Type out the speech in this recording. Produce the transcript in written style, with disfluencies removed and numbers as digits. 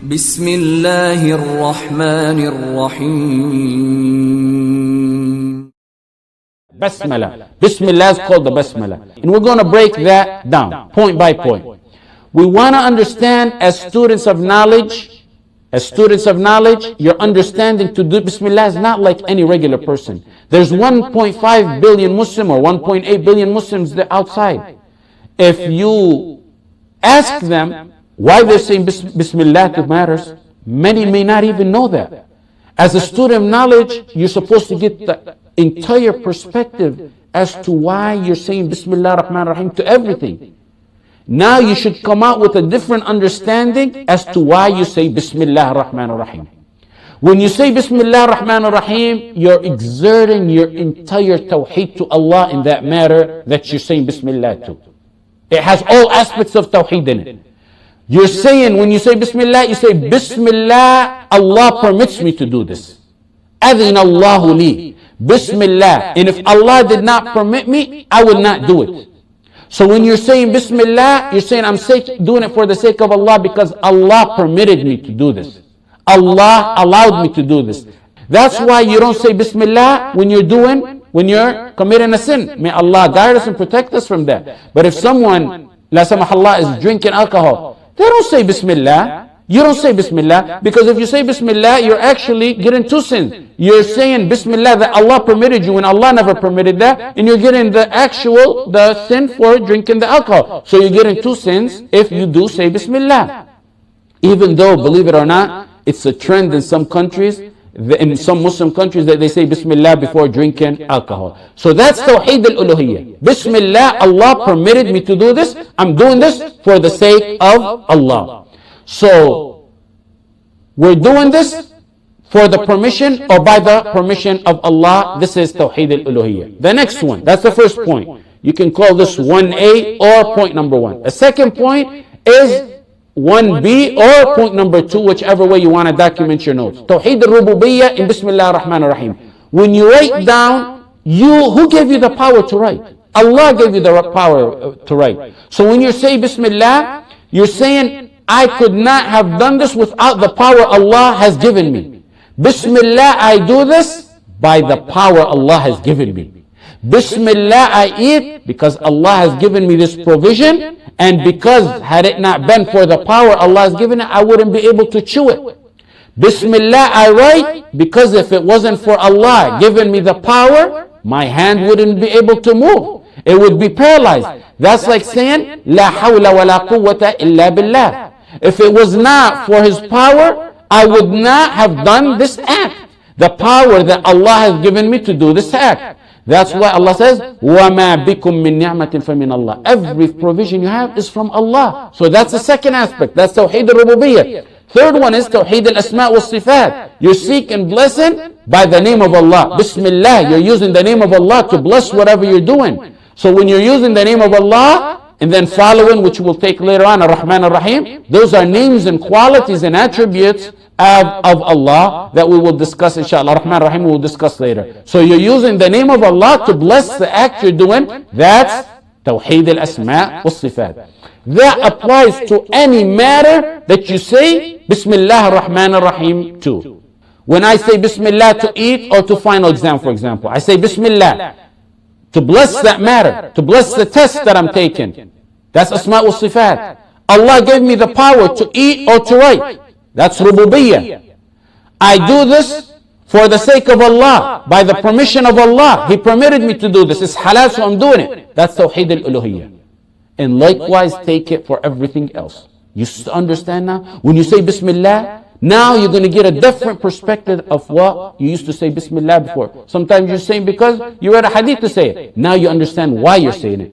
بسم الله الرحمن الرحيم. Basmala. Bismillah is called the Basmala. And we're going to break that down, point by point. We want to understand as students of knowledge, your understanding to do Bismillah is not like any regular person. There's 1.5 billion Muslim or 1.8 billion Muslims outside. If you ask them why they're saying Bismillah to matters, many may not even know that. As a student of knowledge, you're supposed to get the entire perspective as to why you're saying Bismillah ar-Rahman ar-Rahim to everything. Now you should come out with a different understanding as to why you say Bismillah ar-Rahman ar-Rahim. When you say Bismillah ar-Rahman ar-Rahim, you're exerting your entire tawheed to Allah in that matter that you're saying Bismillah to. It has all aspects of tawheed in it. You're saying, when you say Bismillah, you say Bismillah, Allah permits me to do this. Adhin Allahu li. Bismillah. And if Allah did not permit me, I would not do it. So when you're saying Bismillah, you're saying I'm doing it for the sake of Allah because Allah permitted me to do this. Allah allowed me to do this. That's why you don't say Bismillah when you're committing a sin. May Allah guide us and protect us from that. But if someone, la samahallah, is drinking alcohol, they don't say Bismillah. You don't say Bismillah, because if you say Bismillah, you're actually getting two sins. You're saying Bismillah that Allah permitted you when Allah never permitted that, and you're getting the sin for drinking the alcohol. So you're getting two sins if you do say Bismillah. Even though, believe it or not, it's a trend in some countries, in some Muslim countries, that they say Bismillah before drinking alcohol. So that's Tawheed al-Uluhiyyah. Bismillah, Allah permitted me to do this. I'm doing this for the sake of Allah. So, we're doing this for the permission or by the permission of Allah. This is Tawheed al-Uluhiyyah. The next one, that's the first point. You can call this 1A or point number 1. A second point is 1B or point number 2, whichever way you want to document your notes. Tawheed al-Rububiyyah in Bismillah ar-Rahman ar-Rahim. When you write down, who gave you the power to write? Allah gave you the power to write. So when you say Bismillah, you're saying, I could not have done this without the power Allah has given me. Bismillah, I do this by the power Allah has given me. Bismillah, I eat because Allah has given me this provision, and because had it not been for the power Allah has given it, I wouldn't be able to chew it. Bismillah, I write because if it wasn't for Allah giving me the power, my hand wouldn't be able to move. It would be paralyzed. That's like saying, La hawla wa la quwwata illa billah. If it was not for His power, I would not have done this act. The power that Allah has given me to do this act. That's why Allah says, وَمَا بِكُم مِّن نِعْمَةٍ فَمِنَ اللَّهِ. Every provision you have is from Allah. So that's the second aspect. That's Tawheed al-Rububiyyah. Third one is Tawheed al-Asma' wal-Sifat. You're seeking blessing by the name of Allah. Bismillah, you're using the name of Allah to bless whatever you're doing. So when you're using the name of Allah, and then following, which we'll take later on, ar-Rahman ar-Rahim, those are names and qualities and attributes of Allah that we will discuss, inshallah. Ar-Rahman ar-Rahim we will discuss later. So you're using the name of Allah to bless the act you're doing. That's Tawheed al-Asma' wal-Sifat. That applies to any matter that you say Bismillah ar-Rahman ar-Rahim to. When I say Bismillah to eat or to final exam, for example, I say Bismillah to bless that matter, to bless the test that I'm taking. That's Asma' wa Sifat. Allah gave me the power to eat or to write. That's Rububiyyah. I do this for the sake of Allah, by the permission of Allah. He permitted me to do this. It's halal, so I'm doing it. That's Tawheed al-Uluhiyyah. And likewise, take it for everything else. You understand now? When you say Bismillah, now you're going to get a different perspective of what you used to say Bismillah before. Sometimes you're saying because you read a hadith to say it. Now you understand why you're saying it.